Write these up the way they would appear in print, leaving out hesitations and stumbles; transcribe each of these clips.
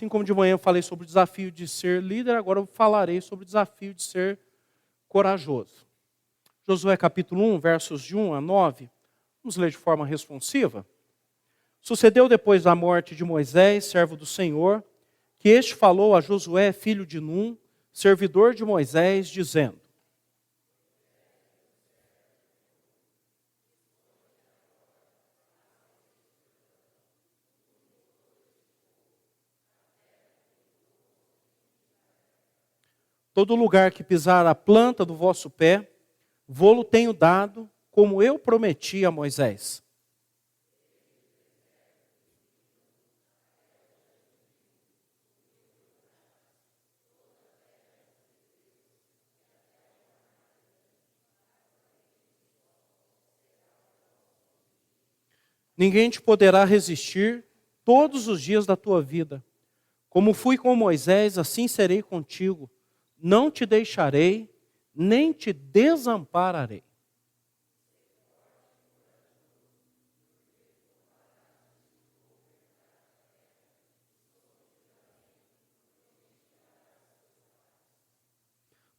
Assim como de manhã eu falei sobre o desafio de ser líder, agora eu falarei sobre o desafio de ser corajoso. Josué capítulo 1, versos de 1 a 9. Vamos ler de forma responsiva. Sucedeu depois da morte de Moisés, servo do Senhor, que este falou a Josué, filho de Num, servidor de Moisés, dizendo: todo lugar que pisar a planta do vosso pé, vô-lo tenho dado, como eu prometi a Moisés. Ninguém te poderá resistir todos os dias da tua vida. Como fui com Moisés, assim serei contigo. Não te deixarei, nem te desampararei.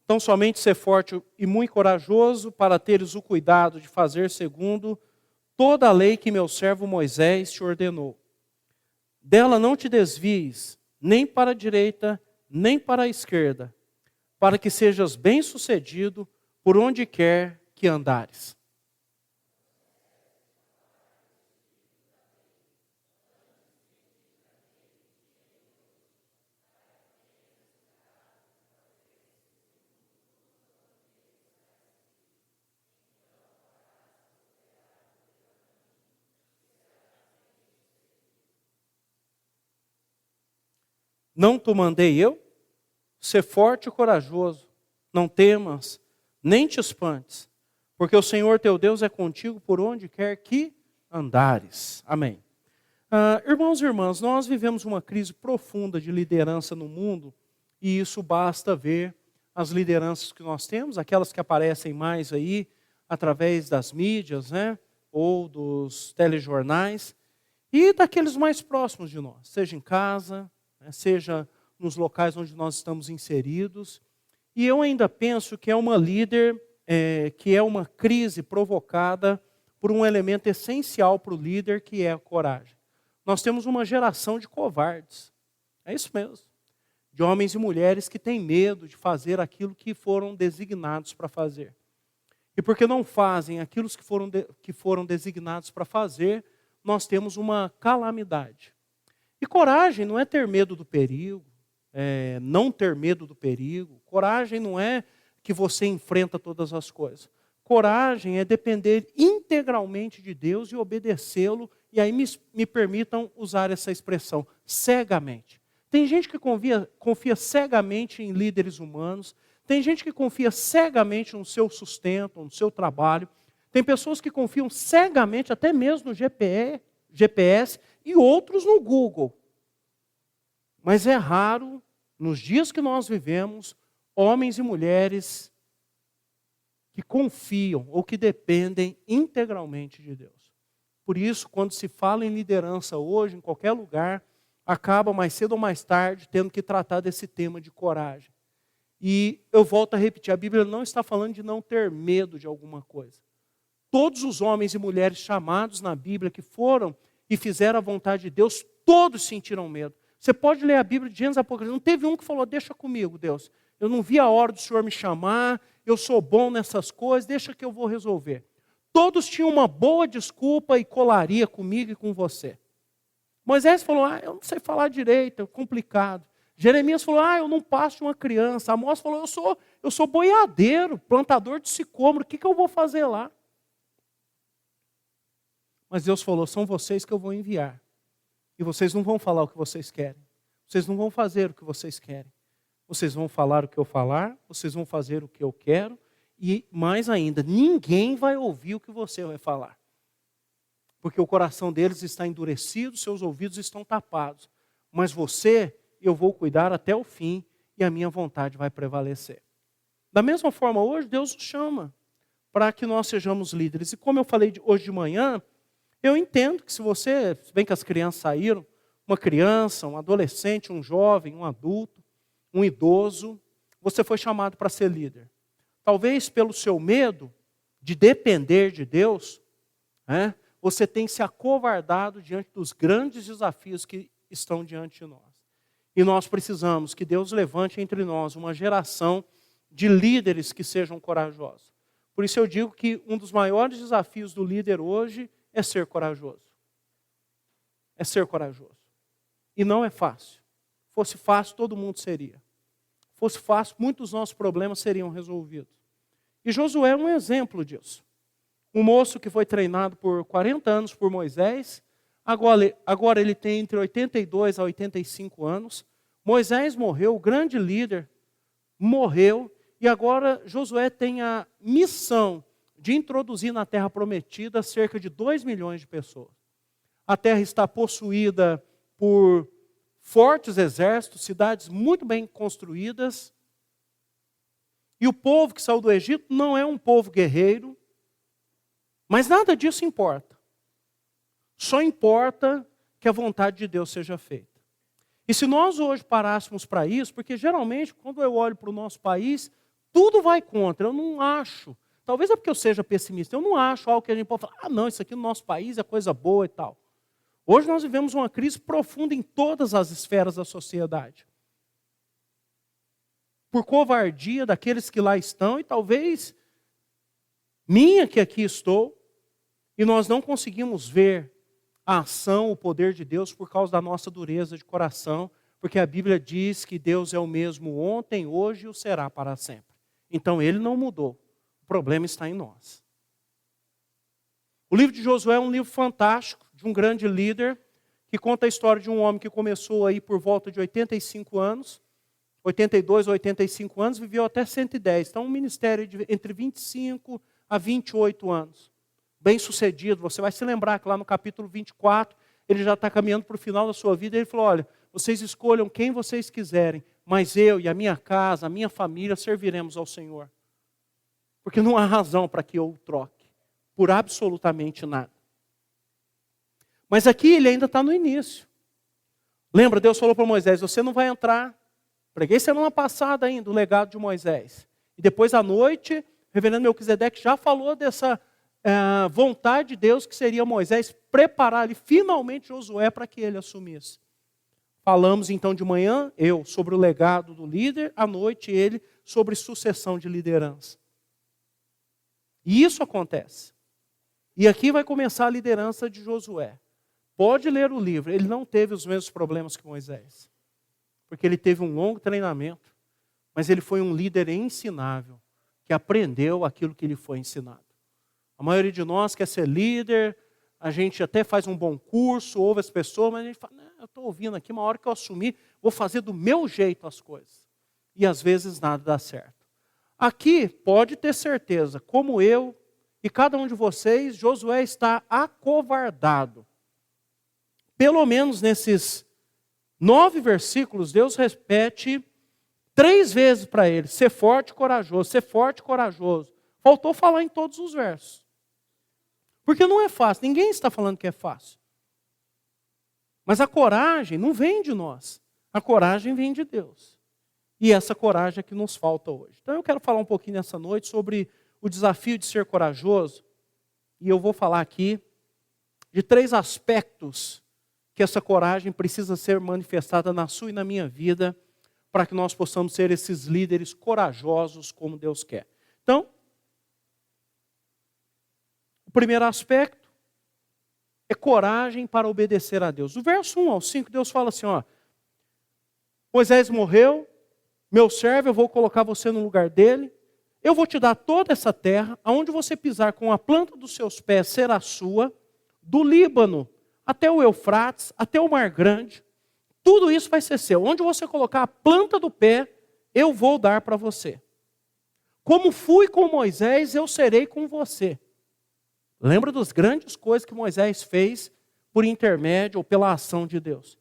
Então somente ser forte e muito corajoso para teres o cuidado de fazer segundo toda a lei que meu servo Moisés te ordenou. Dela não te desvies, nem para a direita, nem para a esquerda, para que sejas bem-sucedido por onde quer que andares. Não te mandei eu? Ser forte e corajoso, não temas, nem te espantes, porque o Senhor teu Deus é contigo por onde quer que andares. Amém. Irmãos e irmãs, nós vivemos uma crise profunda de liderança no mundo, e isso basta ver as lideranças que nós temos, aquelas que aparecem mais aí através das mídias, né, ou dos telejornais, e daqueles mais próximos de nós, seja em casa, seja nos locais onde nós estamos inseridos. E eu ainda penso que é uma líder, que é uma crise provocada por um elemento essencial para o líder, que é a coragem. Nós temos uma geração de covardes, é isso mesmo, de homens e mulheres que têm medo de fazer aquilo que foram designados para fazer. E porque não fazem aquilo que foram designados para fazer, nós temos uma calamidade. E coragem não é ter medo do perigo, não ter medo do perigo. Coragem não é que você enfrenta todas as coisas. Coragem é depender integralmente de Deus e obedecê-lo, e aí me permitam usar essa expressão, cegamente. Tem gente que confia cegamente em líderes humanos, tem gente que confia cegamente no seu sustento, no seu trabalho, tem pessoas que confiam cegamente até mesmo no GPS e outros no Google. Mas é raro, nos dias que nós vivemos, homens e mulheres que confiam ou que dependem integralmente de Deus. Por isso, quando se fala em liderança hoje, em qualquer lugar, acaba mais cedo ou mais tarde tendo que tratar desse tema de coragem. E eu volto a repetir, a Bíblia não está falando de não ter medo de alguma coisa. Todos os homens e mulheres chamados na Bíblia que foram e fizeram a vontade de Deus, todos sentiram medo. Você pode ler a Bíblia de Gênesis e Apocalipse. Não teve um que falou, deixa comigo, Deus. Eu não vi a hora do Senhor me chamar, eu sou bom nessas coisas, deixa que eu vou resolver. Todos tinham uma boa desculpa e colaria comigo e com você. Moisés falou, eu não sei falar direito, é complicado. Jeremias falou, eu não passo de uma criança. Amós falou, eu sou boiadeiro, plantador de sicômoro, o que eu vou fazer lá? Mas Deus falou, são vocês que eu vou enviar. E vocês não vão falar o que vocês querem. Vocês não vão fazer o que vocês querem. Vocês vão falar o que eu falar, vocês vão fazer o que eu quero. E mais ainda, ninguém vai ouvir o que você vai falar. Porque o coração deles está endurecido, seus ouvidos estão tapados. Mas você, eu vou cuidar até o fim e a minha vontade vai prevalecer. Da mesma forma, hoje Deus nos chama para que nós sejamos líderes. E como eu falei hoje de manhã, eu entendo que se bem que as crianças saíram, uma criança, um adolescente, um jovem, um adulto, um idoso, você foi chamado para ser líder. Talvez pelo seu medo de depender de Deus, você tem se acovardado diante dos grandes desafios que estão diante de nós. E nós precisamos que Deus levante entre nós uma geração de líderes que sejam corajosos. Por isso eu digo que um dos maiores desafios do líder hoje é ser corajoso. É ser corajoso. E não é fácil. Se fosse fácil, todo mundo seria. Se fosse fácil, muitos dos nossos problemas seriam resolvidos. E Josué é um exemplo disso. Um moço que foi treinado por 40 anos por Moisés, agora ele tem entre 82 a 85 anos. Moisés morreu, o grande líder morreu, e agora Josué tem a missão de introduzir na terra prometida cerca de 2 milhões de pessoas. A terra está possuída por fortes exércitos, cidades muito bem construídas. E o povo que saiu do Egito não é um povo guerreiro, mas nada disso importa. Só importa que a vontade de Deus seja feita. E se nós hoje parássemos para isso, porque geralmente quando eu olho para o nosso país, tudo vai contra. Eu não acho, talvez é porque eu seja pessimista, eu não acho algo que a gente pode falar, não, isso aqui no nosso país é coisa boa e tal. Hoje nós vivemos uma crise profunda em todas as esferas da sociedade. Por covardia daqueles que lá estão e talvez minha que aqui estou, e nós não conseguimos ver a ação, o poder de Deus por causa da nossa dureza de coração, porque a Bíblia diz que Deus é o mesmo ontem, hoje e o será para sempre. Então Ele não mudou, o problema está em nós. O livro de Josué é um livro fantástico, de um grande líder, que conta a história de um homem que começou aí por volta de 85 anos, 82 ou 85 anos, viveu até 110. Então, um ministério de entre 25 a 28 anos. Bem sucedido. Você vai se lembrar que lá no capítulo 24, ele já está caminhando para o final da sua vida. Ele falou, olha, vocês escolham quem vocês quiserem, mas eu e a minha casa, a minha família, serviremos ao Senhor. Porque não há razão para que eu o troque, por absolutamente nada. Mas aqui ele ainda está no início. Lembra, Deus falou para Moisés, você não vai entrar. Preguei semana passada ainda o legado de Moisés. E depois à noite, o reverendo Melquisedeque já falou dessa vontade de Deus que seria Moisés preparar ali finalmente Josué para que ele assumisse. Falamos então de manhã, eu, sobre o legado do líder, à noite ele, sobre sucessão de liderança. E isso acontece. E aqui vai começar a liderança de Josué. Pode ler o livro, ele não teve os mesmos problemas que Moisés. Porque ele teve um longo treinamento, mas ele foi um líder ensinável, que aprendeu aquilo que lhe foi ensinado. A maioria de nós quer ser líder, a gente até faz um bom curso, ouve as pessoas, mas a gente fala, eu estou ouvindo aqui, uma hora que eu assumir, vou fazer do meu jeito as coisas. E às vezes nada dá certo. Aqui, pode ter certeza, como eu e cada um de vocês, Josué está acovardado. Pelo menos nesses 9 versículos, Deus repete 3 vezes para ele, ser forte e corajoso, ser forte e corajoso. Faltou falar em todos os versos. Porque não é fácil, ninguém está falando que é fácil. Mas a coragem não vem de nós, a coragem vem de Deus. E essa coragem é que nos falta hoje. Então eu quero falar um pouquinho nessa noite sobre o desafio de ser corajoso. E eu vou falar aqui de 3 aspectos que essa coragem precisa ser manifestada na sua e na minha vida, para que nós possamos ser esses líderes corajosos como Deus quer. Então, o primeiro aspecto é coragem para obedecer a Deus. Do verso 1 ao 5, Deus fala assim, Moisés morreu, meu servo, eu vou colocar você no lugar dele, eu vou te dar toda essa terra, aonde você pisar com a planta dos seus pés será sua, do Líbano até o Eufrates, até o Mar Grande, tudo isso vai ser seu. Onde você colocar a planta do pé, eu vou dar para você. Como fui com Moisés, eu serei com você. Lembra das grandes coisas que Moisés fez por intermédio ou pela ação de Deus.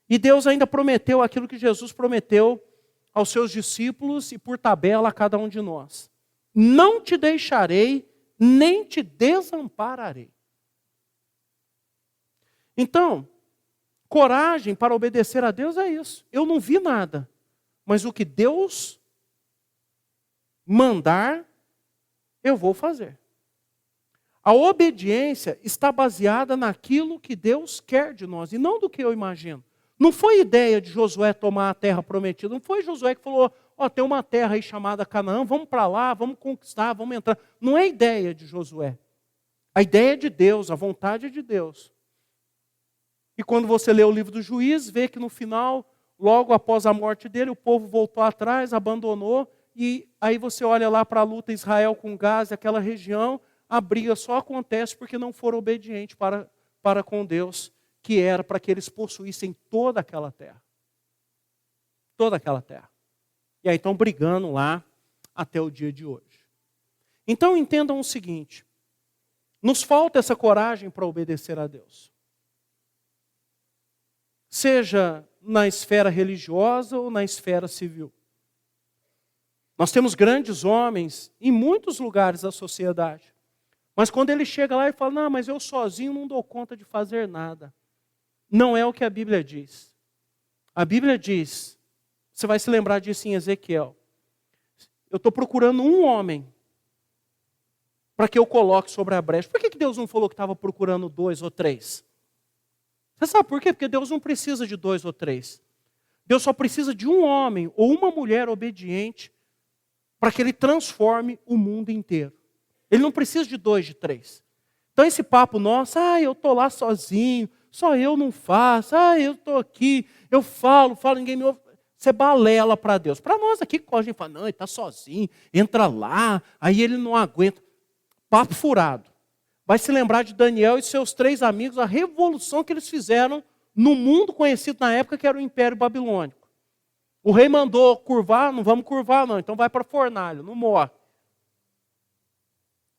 E Deus ainda prometeu aquilo que Jesus prometeu aos seus discípulos e por tabela a cada um de nós. Não te deixarei, nem te desampararei. Então, Coragem para obedecer a Deus é isso. Eu não vi nada, mas o que Deus mandar, eu vou fazer. A obediência está baseada naquilo que Deus quer de nós, e não do que eu imagino. Não foi ideia de Josué tomar a terra prometida, não foi Josué que falou, tem uma terra aí chamada Canaã, vamos para lá, vamos conquistar, vamos entrar. Não é ideia de Josué. A ideia é de Deus, a vontade é de Deus. E quando você lê o livro do Juízes, vê que no final, logo após a morte dele, o povo voltou atrás, abandonou, e aí você olha lá para a luta Israel com Gaza, aquela região, a briga só acontece porque não foram obedientes para com Deus, que era para que eles possuíssem toda aquela terra. Toda aquela terra. E aí estão brigando lá até o dia de hoje. Então entendam o seguinte, nos falta essa coragem para obedecer a Deus. Seja na esfera religiosa ou na esfera civil. Nós temos grandes homens em muitos lugares da sociedade. Mas quando ele chega lá e fala, não, mas eu sozinho não dou conta de fazer nada. Não é o que a Bíblia diz. A Bíblia diz, você vai se lembrar disso em Ezequiel. Eu estou procurando um homem para que eu coloque sobre a brecha. Por que Deus não falou que estava procurando 2 ou 3? Você sabe por quê? Porque Deus não precisa de 2 ou 3. Deus só precisa de um homem ou uma mulher obediente para que ele transforme o mundo inteiro. Ele não precisa de 2, de 3. Então esse papo nosso, eu estou lá sozinho, só eu não faço, eu estou aqui, eu falo, ninguém me ouve. Você balela para Deus. Para nós aqui, a gente fala, não, ele está sozinho, entra lá, aí ele não aguenta. Papo furado. Vai se lembrar de Daniel e seus 3 amigos, a revolução que eles fizeram no mundo conhecido na época, que era o Império Babilônico. O rei mandou curvar, não vamos curvar não, então vai para a fornalha, não morre.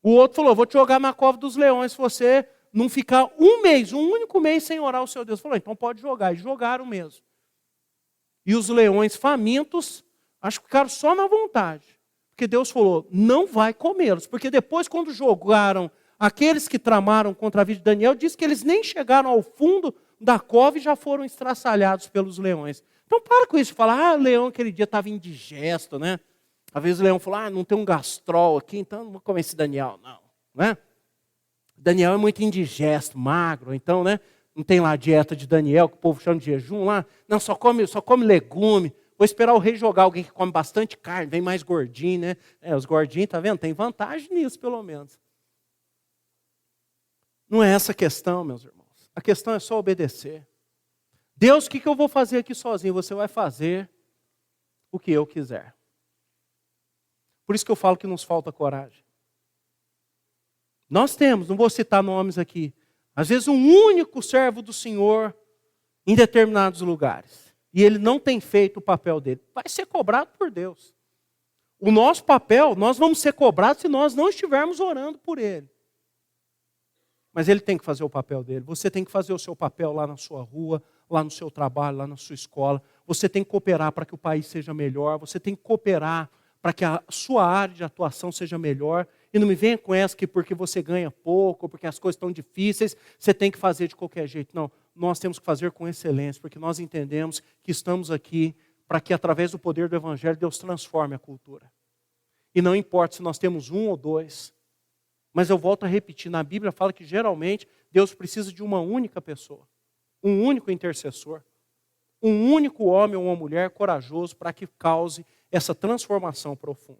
O outro falou, vou te jogar na cova dos leões se você não ficar um único mês sem orar ao seu Deus. Falou, então pode jogar. E jogaram mesmo. E os leões famintos, acho que ficaram só na vontade. Porque Deus falou, não vai comê-los. Porque depois, quando jogaram aqueles que tramaram contra a vida de Daniel, diz que eles nem chegaram ao fundo da cova e já foram estraçalhados pelos leões. Então para com isso, falar, o leão aquele dia estava indigesto, né? Às vezes o leão falou, não tem um gastrol aqui, então não vou comer esse Daniel, não. Né? Daniel é muito indigesto, magro, então, né? Não tem lá a dieta de Daniel, que o povo chama de jejum lá. Não, só come legume. Vou esperar o rei jogar alguém que come bastante carne, vem mais gordinho, né? Os gordinhos, tá vendo? Tem vantagem nisso, pelo menos. Não é essa a questão, meus irmãos. A questão é só obedecer. Deus, o que eu vou fazer aqui sozinho? Você vai fazer o que eu quiser. Por isso que eu falo que nos falta coragem. Nós temos, não vou citar nomes aqui, às vezes um único servo do Senhor em determinados lugares. E ele não tem feito o papel dele. Vai ser cobrado por Deus. O nosso papel, nós vamos ser cobrados se nós não estivermos orando por ele. Mas ele tem que fazer o papel dele. Você tem que fazer o seu papel lá na sua rua, lá no seu trabalho, lá na sua escola. Você tem que cooperar para que o país seja melhor. Você tem que cooperar para que a sua área de atuação seja melhor. E não me venha com essa que porque você ganha pouco, porque as coisas estão difíceis, você tem que fazer de qualquer jeito. Não, nós temos que fazer com excelência, porque nós entendemos que estamos aqui para que através do poder do Evangelho Deus transforme a cultura. E não importa se nós temos 1 ou 2, mas eu volto a repetir, na Bíblia fala que geralmente Deus precisa de uma única pessoa, um único intercessor, um único homem ou uma mulher corajoso para que cause essa transformação profunda.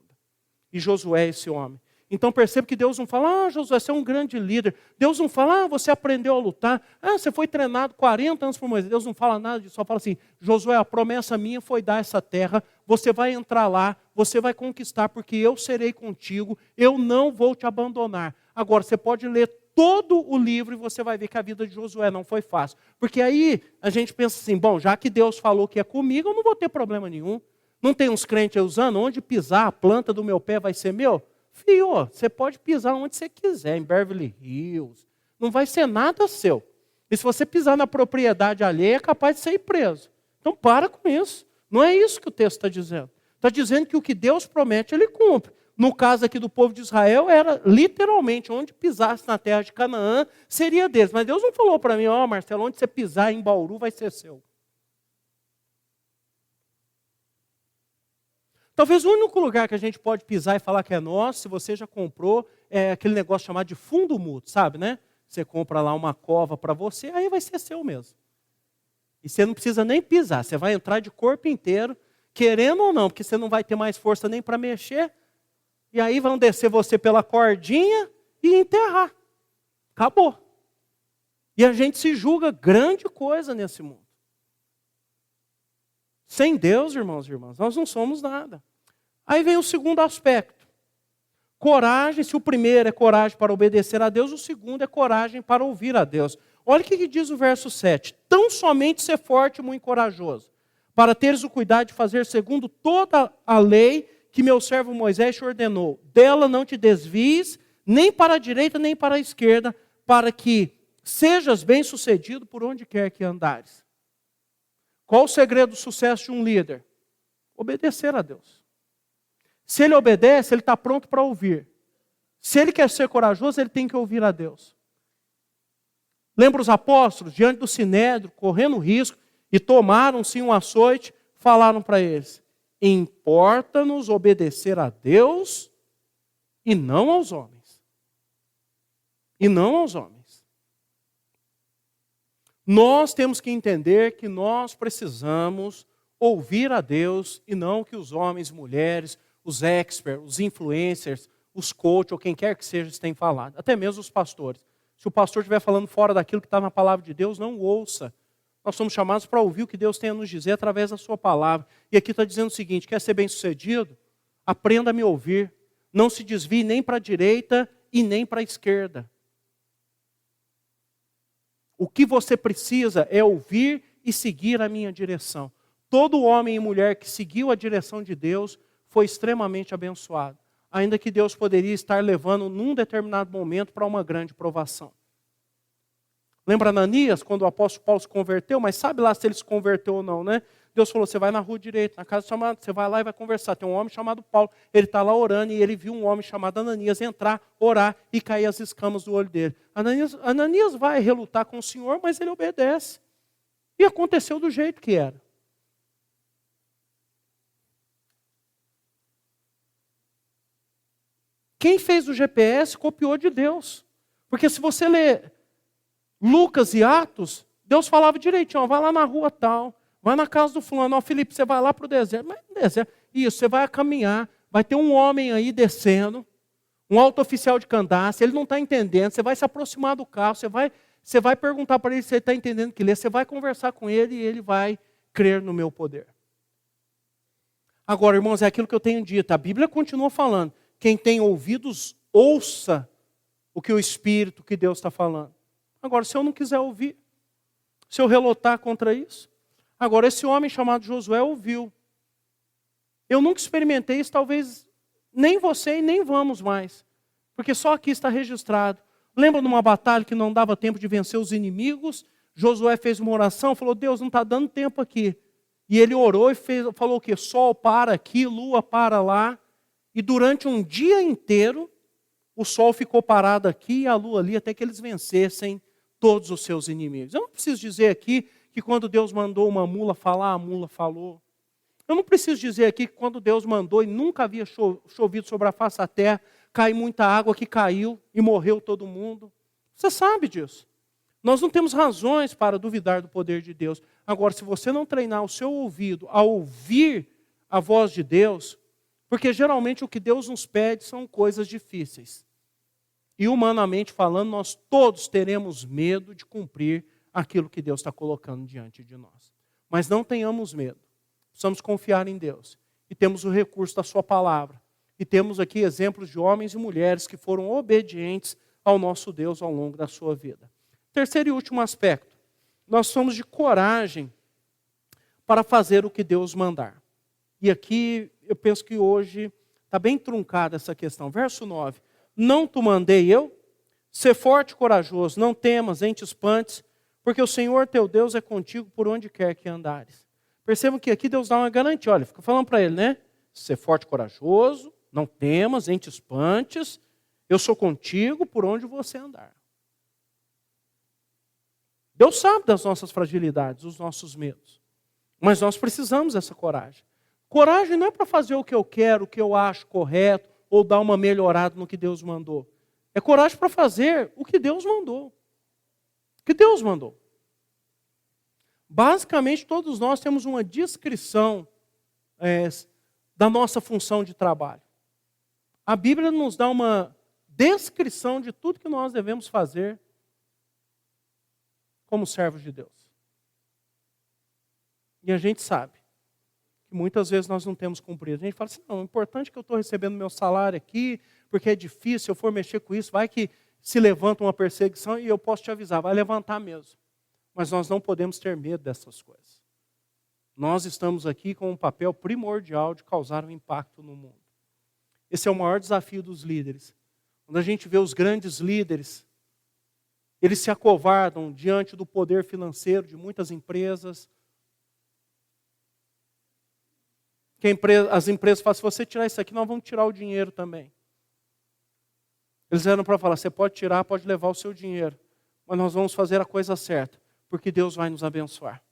E Josué é esse homem. Então percebe que Deus não fala, Josué, você é um grande líder. Deus não fala, você aprendeu a lutar. Você foi treinado 40 anos por Moisés. Deus não fala nada disso, só fala assim, Josué, a promessa minha foi dar essa terra, você vai entrar lá, você vai conquistar, porque eu serei contigo, eu não vou te abandonar. Agora, você pode ler todo o livro e você vai ver que a vida de Josué não foi fácil. Porque aí a gente pensa assim, já que Deus falou que é comigo, eu não vou ter problema nenhum. Não tem uns crentes aí usando, onde pisar, a planta do meu pé vai ser meu? Filho, você pode pisar onde você quiser, em Beverly Hills. Não vai ser nada seu. E se você pisar na propriedade alheia, é capaz de ser preso. Então para com isso. Não é isso que o texto está dizendo. Está dizendo que o que Deus promete, Ele cumpre. No caso aqui do povo de Israel, era literalmente onde pisasse na terra de Canaã, seria deles. Mas Deus não falou para mim, Marcelo, onde você pisar em Bauru vai ser seu. Talvez o único lugar que a gente pode pisar e falar que é nosso, se você já comprou, é aquele negócio chamado de fundo mútuo, sabe, né? Você compra lá uma cova para você, aí vai ser seu mesmo. E você não precisa nem pisar, você vai entrar de corpo inteiro, querendo ou não, porque você não vai ter mais força nem para mexer. E aí vão descer você pela cordinha e enterrar. Acabou. E a gente se julga grande coisa nesse mundo. Sem Deus, irmãos e irmãs, nós não somos nada. Aí vem o segundo aspecto. Coragem, se o primeiro é coragem para obedecer a Deus, o segundo é coragem para ouvir a Deus. Olha o que diz o verso 7. Tão somente ser forte e muito corajoso, para teres o cuidado de fazer segundo toda a lei que meu servo Moisés te ordenou. Dela não te desvies, nem para a direita, nem para a esquerda, para que sejas bem-sucedido por onde quer que andares. Qual o segredo do sucesso de um líder? Obedecer a Deus. Se ele obedece, ele está pronto para ouvir. Se ele quer ser corajoso, ele tem que ouvir a Deus. Lembra os apóstolos, diante do sinédrio, correndo risco, e tomaram-se um açoite, falaram para eles: importa-nos obedecer a Deus e não aos homens. E não aos homens. Nós temos que entender que nós precisamos ouvir a Deus e não o que os homens, mulheres, os experts, os influencers, os coaches ou quem quer que seja têm falado. Até mesmo os pastores. Se o pastor estiver falando fora daquilo que está na palavra de Deus, não ouça. Nós somos chamados para ouvir o que Deus tem a nos dizer através da sua palavra. E aqui está dizendo o seguinte: quer ser bem-sucedido? Aprenda a me ouvir. Não se desvie nem para a direita e nem para a esquerda. O que você precisa é ouvir e seguir a minha direção. Todo homem e mulher que seguiu a direção de Deus foi extremamente abençoado. Ainda que Deus poderia estar levando num determinado momento para uma grande provação. Lembra Ananias, quando o apóstolo Paulo se converteu? Mas sabe lá se ele se converteu ou não, né? Deus falou, você vai na rua direita, na casa chamada, você vai lá e vai conversar. Tem um homem chamado Paulo, ele está lá orando e ele viu um homem chamado Ananias entrar, orar e cair as escamas do olho dele. Ananias vai relutar com o Senhor, mas ele obedece. E aconteceu do jeito que era. Quem fez o GPS copiou de Deus. Porque se você ler Lucas e Atos, Deus falava direitinho, vai lá na rua tal, vai na casa do fulano, Felipe, você vai lá para o deserto. Mas no deserto, isso, você vai caminhar, vai ter um homem aí descendo, um alto oficial de Candace, ele não está entendendo, você vai se aproximar do carro, você vai perguntar para ele se ele está entendendo o que lê, você vai conversar com ele e ele vai crer no meu poder. Agora, irmãos, é aquilo que eu tenho dito, a Bíblia continua falando, quem tem ouvidos, ouça o que o Espírito, que Deus está falando. Agora, se eu não quiser ouvir, se eu relutar contra isso, agora esse homem chamado Josué ouviu. Eu nunca experimentei isso, talvez nem você e nem vamos mais, porque só aqui está registrado. Lembra de uma batalha que não dava tempo de vencer os inimigos? Josué fez uma oração, falou, Deus, não está dando tempo aqui. E ele orou e falou o quê? Sol para aqui, lua para lá. E durante um dia inteiro, o sol ficou parado aqui e a lua ali, até que eles vencessem todos os seus inimigos. Eu não preciso dizer aqui que quando Deus mandou uma mula falar, a mula falou. Eu não preciso dizer aqui que quando Deus mandou e nunca havia chovido sobre a face da terra, caiu muita água que caiu e morreu todo mundo. Você sabe disso. Nós não temos razões para duvidar do poder de Deus. Agora, se você não treinar o seu ouvido a ouvir a voz de Deus, porque geralmente o que Deus nos pede são coisas difíceis. E humanamente falando, nós todos teremos medo de cumprir aquilo que Deus está colocando diante de nós. Mas não tenhamos medo. Precisamos confiar em Deus. E temos o recurso da sua palavra. E temos aqui exemplos de homens e mulheres que foram obedientes ao nosso Deus ao longo da sua vida. Terceiro e último aspecto. Nós somos de coragem para fazer o que Deus mandar. E aqui eu penso que hoje está bem truncada essa questão. Verso 9. Não te mandei eu? Ser forte e corajoso, não temas, nem te espantes, porque o Senhor teu Deus é contigo por onde quer que andares. Percebam que aqui Deus dá uma garantia. Olha, fica falando para ele, né? Ser forte e corajoso, Não temas, nem te espantes, eu sou contigo por onde você andar. Deus sabe das nossas fragilidades, dos nossos medos. Mas nós precisamos dessa coragem. Coragem não é para fazer o que eu quero, o que eu acho correto, ou dar uma melhorada no que Deus mandou. É coragem para fazer o que Deus mandou. O que Deus mandou. Basicamente, todos nós temos uma descrição da nossa função de trabalho. A Bíblia nos dá uma descrição de tudo que nós devemos fazer como servos de Deus. E a gente sabe que muitas vezes nós não temos cumprido. A gente fala assim, não, o importante é que eu estou recebendo meu salário aqui, porque é difícil, se eu for mexer com isso, vai que se levanta uma perseguição e eu posso te avisar, vai levantar mesmo. Mas nós não podemos ter medo dessas coisas. Nós estamos aqui com um papel primordial de causar um impacto no mundo. Esse é o maior desafio dos líderes. Quando a gente vê os grandes líderes, eles se acovardam diante do poder financeiro de muitas empresas. Que as empresas falam, se você tirar isso aqui, nós vamos tirar o dinheiro também. Eles eram para falar, você pode tirar, pode levar o seu dinheiro, mas nós vamos fazer a coisa certa, porque Deus vai nos abençoar.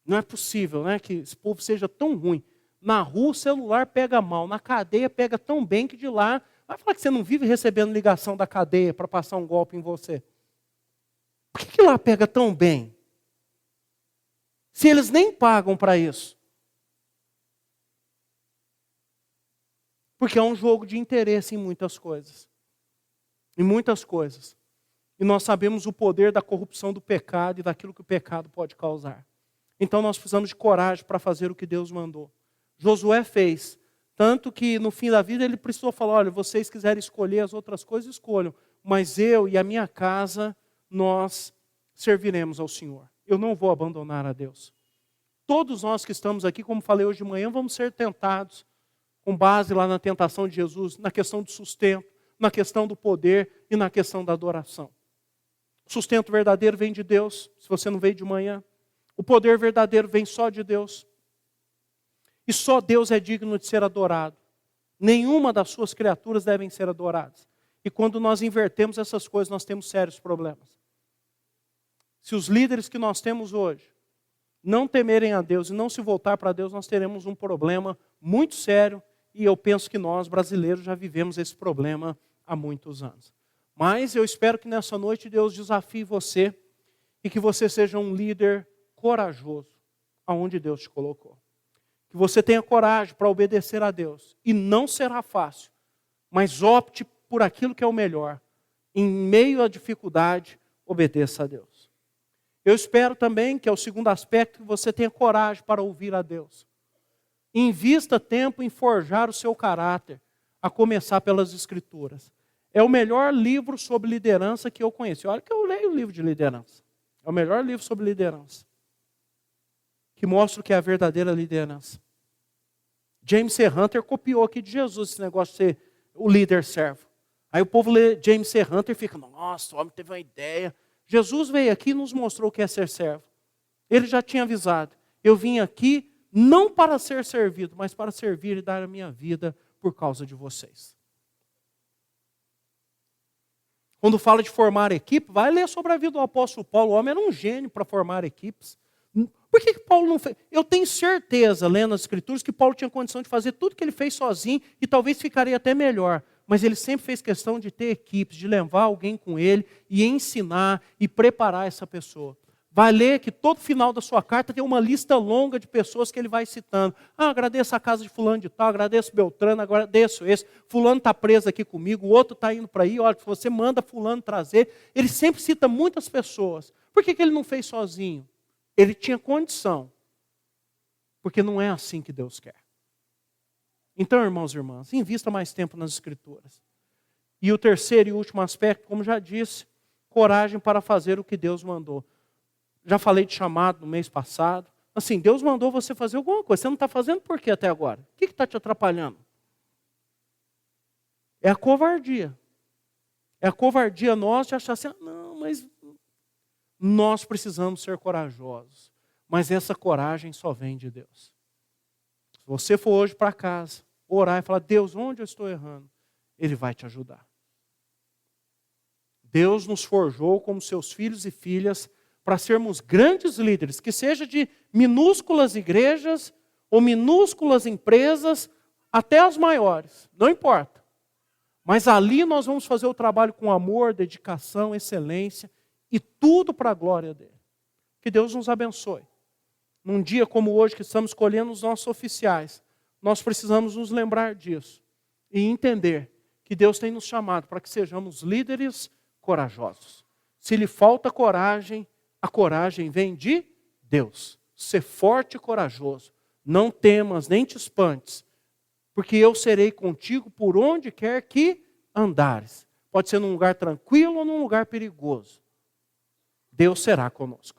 Não é possível, né, que esse povo seja tão ruim. Na rua o celular pega mal, na cadeia pega tão bem que de lá... Vai falar que você não vive recebendo ligação da cadeia para passar um golpe em você. Por que lá pega tão bem? Se eles nem pagam para isso. Porque é um jogo de interesse em muitas coisas. Em muitas coisas. E nós sabemos o poder da corrupção do pecado e daquilo que o pecado pode causar. Então nós precisamos de coragem para fazer o que Deus mandou. Josué fez. Tanto que no fim da vida ele precisou falar, olha, vocês quiserem escolher as outras coisas, escolham. Mas eu e a minha casa, nós serviremos ao Senhor. Eu não vou abandonar a Deus. Todos nós que estamos aqui, como falei hoje de manhã, vamos ser tentados, com base lá na tentação de Jesus, na questão do sustento, na questão do poder e na questão da adoração. O sustento verdadeiro vem de Deus, se você não veio de manhã. O poder verdadeiro vem só de Deus. E só Deus é digno de ser adorado. Nenhuma das suas criaturas devem ser adoradas. E quando nós invertemos essas coisas, nós temos sérios problemas. Se os líderes que nós temos hoje não temerem a Deus e não se voltar para Deus, nós teremos um problema muito sério. E eu penso que nós, brasileiros, já vivemos esse problema há muitos anos. Mas eu espero que nessa noite Deus desafie você e que você seja um líder corajoso aonde Deus te colocou. Que você tenha coragem para obedecer a Deus. E não será fácil, mas opte por aquilo que é o melhor. Em meio à dificuldade, obedeça a Deus. Eu espero também, que é o segundo aspecto, que você tenha coragem para ouvir a Deus. Invista tempo em forjar o seu caráter, a começar pelas Escrituras. É o melhor livro sobre liderança que eu conheço. Olha que eu leio o livro de liderança. É o melhor livro sobre liderança. Que mostra o que é a verdadeira liderança. James C. Hunter copiou aqui de Jesus esse negócio de ser o líder servo. Aí o povo lê James C. Hunter e fica, nossa, o homem teve uma ideia. Jesus veio aqui e nos mostrou o que é ser servo. Ele já tinha avisado. Eu vim aqui não para ser servido, mas para servir e dar a minha vida por causa de vocês. Quando fala de formar equipe, vai ler sobre a vida do apóstolo Paulo. O homem era um gênio para formar equipes. Por que Paulo não fez? Eu tenho certeza, lendo as Escrituras, que Paulo tinha condição de fazer tudo que ele fez sozinho e talvez ficaria até melhor. Mas ele sempre fez questão de ter equipes, de levar alguém com ele e ensinar e preparar essa pessoa. Vai ler que todo final da sua carta tem uma lista longa de pessoas que ele vai citando. Agradeço a casa de fulano de tal, agradeço Beltrano, agradeço esse. Fulano está preso aqui comigo, o outro está indo para aí, olha, se você manda fulano trazer. Ele sempre cita muitas pessoas. Por que ele não fez sozinho? Ele tinha condição. Porque não é assim que Deus quer. Então, irmãos e irmãs, invista mais tempo nas Escrituras. E o terceiro e último aspecto, como já disse, coragem para fazer o que Deus mandou. Já falei de chamado no mês passado. Assim, Deus mandou você fazer alguma coisa. Você não está fazendo por quê até agora? O que está te atrapalhando? É a covardia. É a covardia nossa de achar assim, não, mas nós precisamos ser corajosos. Mas essa coragem só vem de Deus. Se você for hoje para casa, orar e falar, Deus, onde eu estou errando? Ele vai te ajudar. Deus nos forjou como seus filhos e filhas para sermos grandes líderes, que seja de minúsculas igrejas ou minúsculas empresas até as maiores, não importa. Mas ali nós vamos fazer o trabalho com amor, dedicação, excelência e tudo para a glória dele. Que Deus nos abençoe. Num dia como hoje, que estamos escolhendo os nossos oficiais, nós precisamos nos lembrar disso e entender que Deus tem nos chamado para que sejamos líderes corajosos. Se lhe falta coragem, a coragem vem de Deus. Ser forte e corajoso. Não temas, nem te espantes, porque eu serei contigo por onde quer que andares. Pode ser num lugar tranquilo ou num lugar perigoso. Deus será conosco.